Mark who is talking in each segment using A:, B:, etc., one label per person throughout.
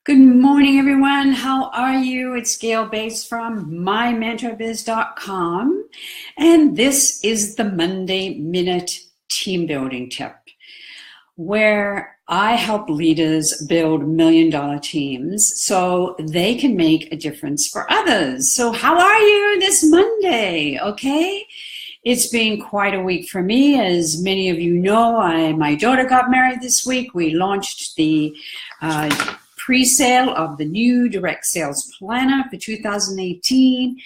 A: Good morning, everyone. How are you? It's Gale based from mymentorbiz.com. And this is the Monday Minute Team Building Tip, where I help leaders build million-dollar teams so they can make a difference for others. So how are you this Monday? Okay. It's been quite a week for me. As many of you know, my daughter got married this week. We launched the pre-sale of the new direct sales planner for 2018.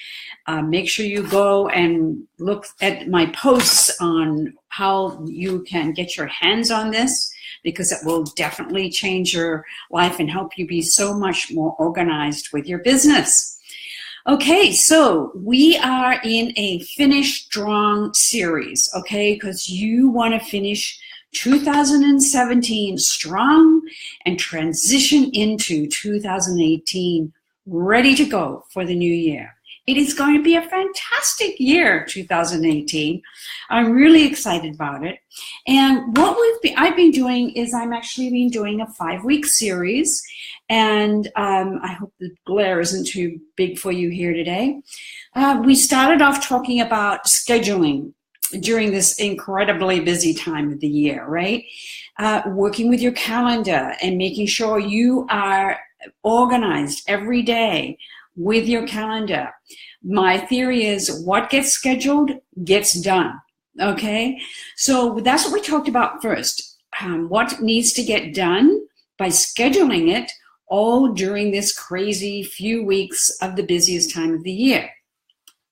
A: Make sure you go and look at my posts on how you can get your hands on this, because it will definitely change your life and help you be so much more organized with your business. Okay, so we are in a Finish Strong series, okay, because you want to finish 2017 strong and transition into 2018 ready to go for the new year. It is going to be a fantastic year, 2018. I'm really excited about it. And what I've been doing is I'm actually been doing a 5-week series, and I hope the glare isn't too big for you here today. We started off talking about scheduling during this incredibly busy time of the year, right? Working with your calendar and making sure you are organized every day with your calendar. My theory is what gets scheduled gets done, okay? So that's what we talked about first. What needs to get done by scheduling it all during this crazy few weeks of the busiest time of the year.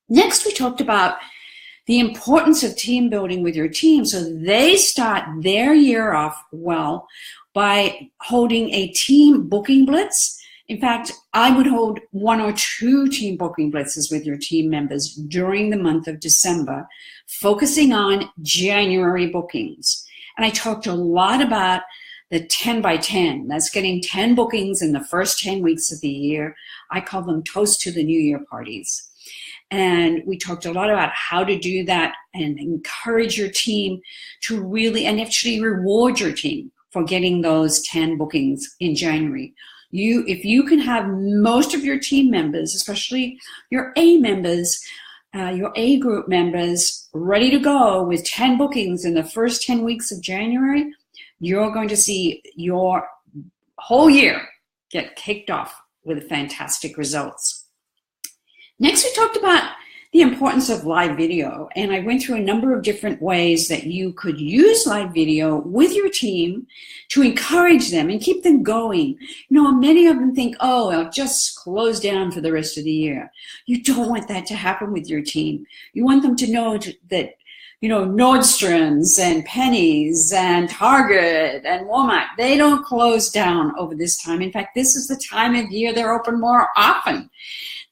A: Next, we talked about the importance of team building with your team so they start their year off well by holding a team booking blitz. In fact, I would hold 1 or 2 team booking blitzes with your team members during the month of December, focusing on January bookings. And I talked a lot about the 10 by 10. That's getting 10 bookings in the first 10 weeks of the year. I call them Toast to the New Year parties. And we talked a lot about how to do that and encourage your team to really and actually reward your team for getting those 10 bookings in January. If you can have most of your team members, especially your A members, your A group members, ready to go with 10 bookings in the first 10 weeks of January, you're going to see your whole year get kicked off with fantastic results. Next, we talked about the importance of live video, and I went through a number of different ways that you could use live video with your team to encourage them and keep them going. You know, many of them think, oh, I'll just close down for the rest of the year. You don't want that to happen with your team. You want them to know that, you know, Nordstrom's and Penny's and Target and Walmart, they don't close down over this time. In fact, this is the time of year they're open more often.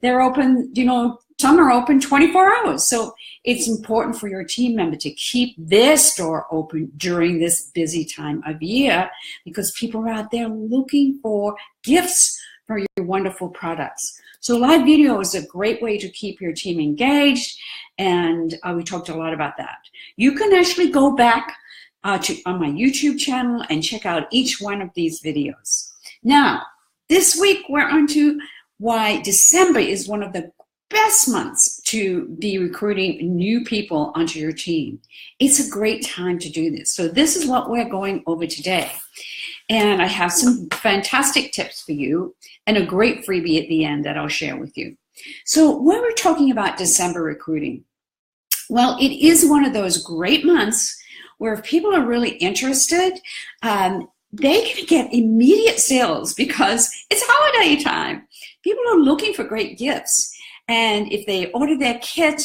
A: They're open, you know, some are open 24 hours. So it's important for your team member to keep their store open during this busy time of year, because people are out there looking for gifts for your wonderful products. So live video is a great way to keep your team engaged, and we talked a lot about that. You can actually go back on my YouTube channel and check out each one of these videos. Now, this week we're on to why December is one of the best months to be recruiting new people onto your team. It's a great time to do this. So this is what we're going over today. And I have some fantastic tips for you and a great freebie at the end that I'll share with you. So when we're talking about December recruiting, well, it is one of those great months where if people are really interested, they can get immediate sales because it's holiday time. People are looking for great gifts. And if they order their kit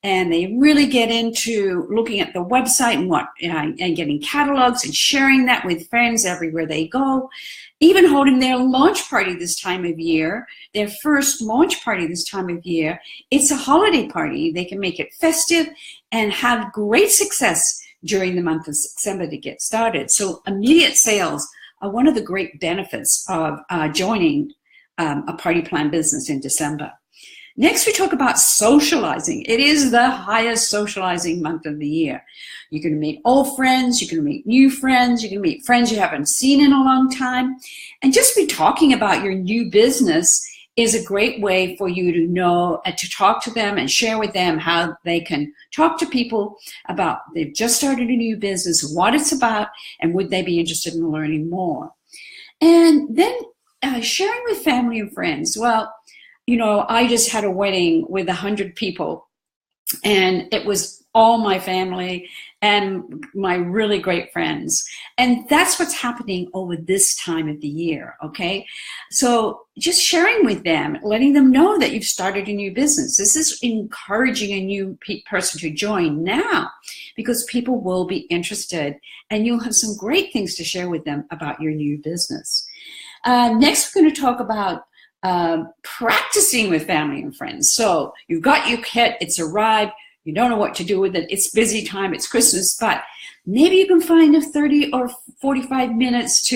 A: and they really get into looking at the website and getting catalogs and sharing that with friends everywhere they go, even holding their launch party this time of year, their first launch party this time of year, it's a holiday party. They can make it festive and have great success during the month of December to get started. So immediate sales are one of the great benefits of joining a party plan business in December. Next, we talk about socializing. It is the highest socializing month of the year. You're going to meet old friends, you're going to meet new friends, you're going to meet friends you haven't seen in a long time. And just be talking about your new business is a great way for you to know and to talk to them and share with them how they can talk to people about they've just started a new business, what it's about, and would they be interested in learning more. And then sharing with family and friends. Well, you know, I just had a wedding with 100 people, and it was all my family and my really great friends. And that's what's happening over this time of the year, okay? So just sharing with them, letting them know that you've started a new business. This is encouraging a new person to join now, because people will be interested and you'll have some great things to share with them about your new business. Next, we're going to talk about practicing with family and friends. So you've got your kit, it's arrived, you don't know what to do with it, it's busy time, it's Christmas, but maybe you can find a 30 or 45 minutes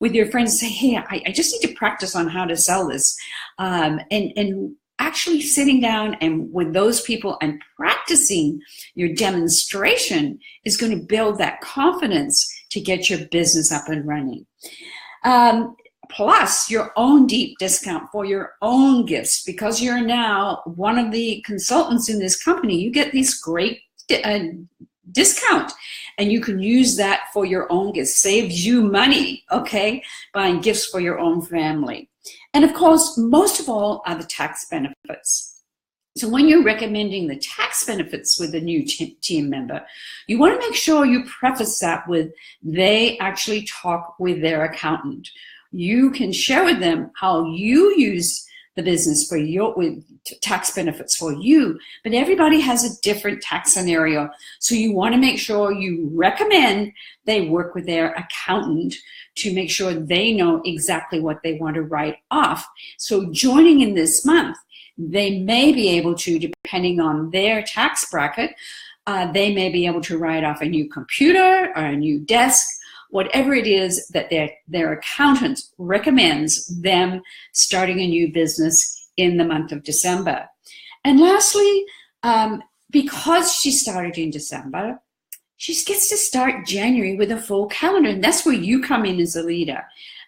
A: with your friends, say, hey, I just need to practice on how to sell this. And actually sitting down and with those people and practicing your demonstration is going to build that confidence to get your business up and running. Plus your own deep discount for your own gifts, because you're now one of the consultants in this company. You get this great discount, and you can use that for your own gifts. Saves you money, okay, buying gifts for your own family. And of course, most of all are the tax benefits. So when you're recommending the tax benefits with a new team member, you want to make sure you preface that with they actually talk with their accountant. You can share with them how you use the business for with tax benefits for you, but everybody has a different tax scenario. So you want to make sure you recommend they work with their accountant to make sure they know exactly what they want to write off. So joining in this month, they may be able to, depending on their tax bracket, they may be able to write off a new computer or a new desk, whatever it is that their accountant recommends them starting a new business in the month of December. And lastly, because she started in December, she gets to start January with a full calendar. And that's where you come in as a leader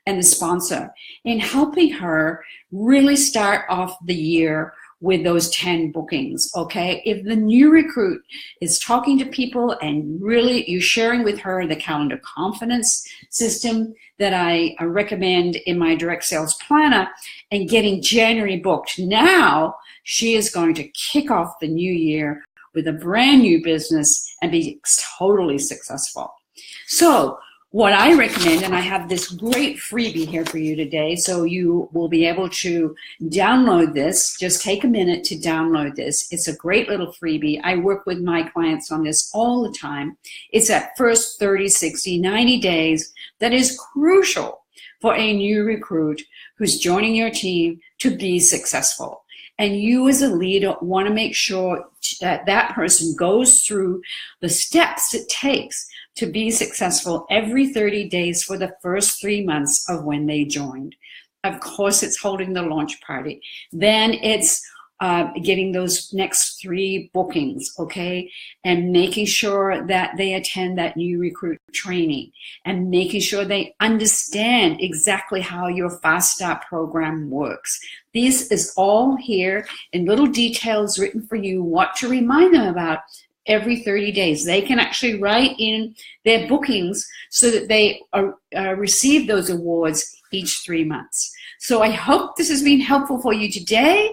A: and the sponsor in helping her really start off the year with those 10 bookings, okay? If the new recruit is talking to people and really you're sharing with her the calendar confidence system that I recommend in my direct sales planner and getting January booked, now she is going to kick off the new year with a brand new business and be totally successful. So what I recommend, and I have this great freebie here for you today, so you will be able to download this. Just take a minute to download this. It's a great little freebie. I work with my clients on this all the time. It's that first 30, 60, 90 days that is crucial for a new recruit who's joining your team to be successful. And you as a leader want to make sure that that person goes through the steps it takes to be successful every 30 days for the first 3 months of when they joined. Of course, it's holding the launch party. Then it's getting those next 3 bookings, okay? And making sure that they attend that new recruit training and making sure they understand exactly how your Fast Start program works. This is all here in little details written for you, what to remind them about every 30 days. They can actually write in their bookings so that they receive those awards each 3 months. So I hope this has been helpful for you today.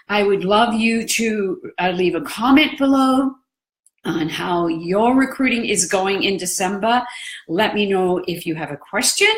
A: I would love you to leave a comment below on how your recruiting is going in December. Let me know if you have a question,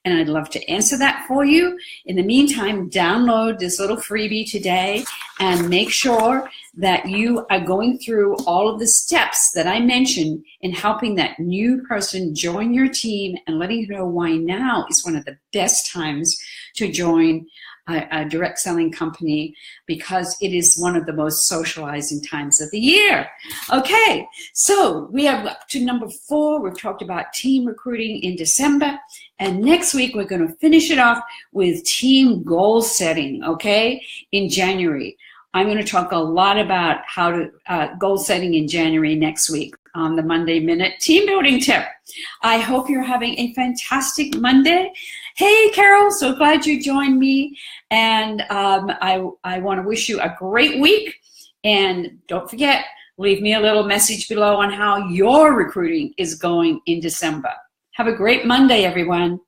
A: and I'd love to answer that for you. In the meantime, download this little freebie today and make sure that you are going through all of the steps that I mentioned in helping that new person join your team and letting you know why now is one of the best times to join a direct selling company, because it is one of the most socializing times of the year. Okay, so we have up to number 4. We've talked about team recruiting in December, and next week we're going to finish it off with team goal setting, okay, in January. I'm going to talk a lot about how to goal setting in January next week on the Monday Minute Team Building Tip. I hope you're having a fantastic Monday. Hey, Carol, so glad you joined me. And I want to wish you a great week. And don't forget, leave me a little message below on how your recruiting is going in December. Have a great Monday, everyone.